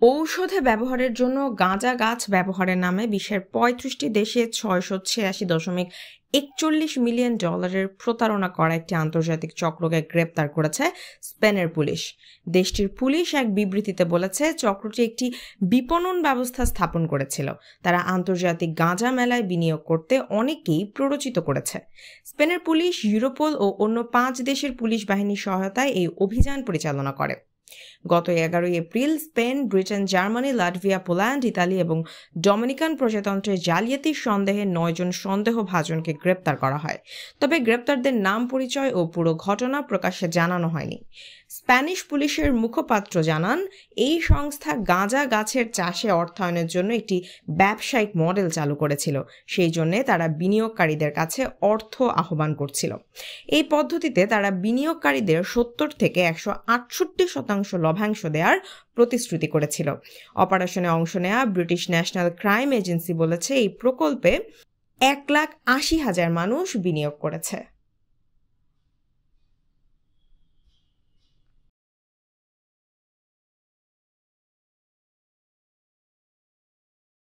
ঔষধে ব্যবহারের জন্য গাঁজা গাছ ব্যবহারের নামে বিশ্বের ৩৫টি দেশে $৬৮৬.৪১ মিলিয়ন প্রতারণা করা একটি আন্তর্জাতিক চক্রকে গ্রেপ্তার করেছে স্পেনের পুলিশ। দেশটির পুলিশ এক বিবৃতিতে বলেছে, চক্রটি একটি বিপণন ব্যবস্থা স্থাপন করেছিল। তারা আন্তর্জাতিক গাঁজা মেলায় বিনিয়োগ করতে অনেককেই প্ররোচিত করেছে। স্পেনের পুলিশ ইউরোপল ও অন্য ৫ দেশের পুলিশ বাহিনীর সহায়তায় এই অভিযান পরিচালনা করে। গত ১১ April Spain, Britain, Germany, Latvia, Poland, Italy এবং ডমিনিকান প্রজাতন্ত্রের জালিয়াতির সন্দেহে ৯ জন সন্দেহভাজনকে গ্রেপ্তার করা হয়। তবে গ্রেপ্তারদের নাম, পরিচয় ও পুরো ঘটনা প্রকাশ্যে জানানো হয়নি। স্প্যানিশ পুলিশের মুখপাত্র জানান, এই সংস্থা গাঁজা গাছের চাষে অর্থায়নের জন্য একটি ব্যবসায়িক মডেল চালু করেছিল। সেই জন্য তারা বিনিয়োগকারীদের কাছে অর্থ আহ্বান করছিল। এই পদ্ধতিতে তারা বিনিয়োগকারীদের ৭০ থেকে ১৬৮% লভ্যাংশ দেওয়ার প্রতিশ্রুতি করেছিল। অপারেশনে অংশ নেওয়া ব্রিটিশ ন্যাশনাল ক্রাইম এজেন্সি বলেছে, এই প্রকল্পে ১,৮০,০০০ মানুষ বিনিয়োগ করেছে।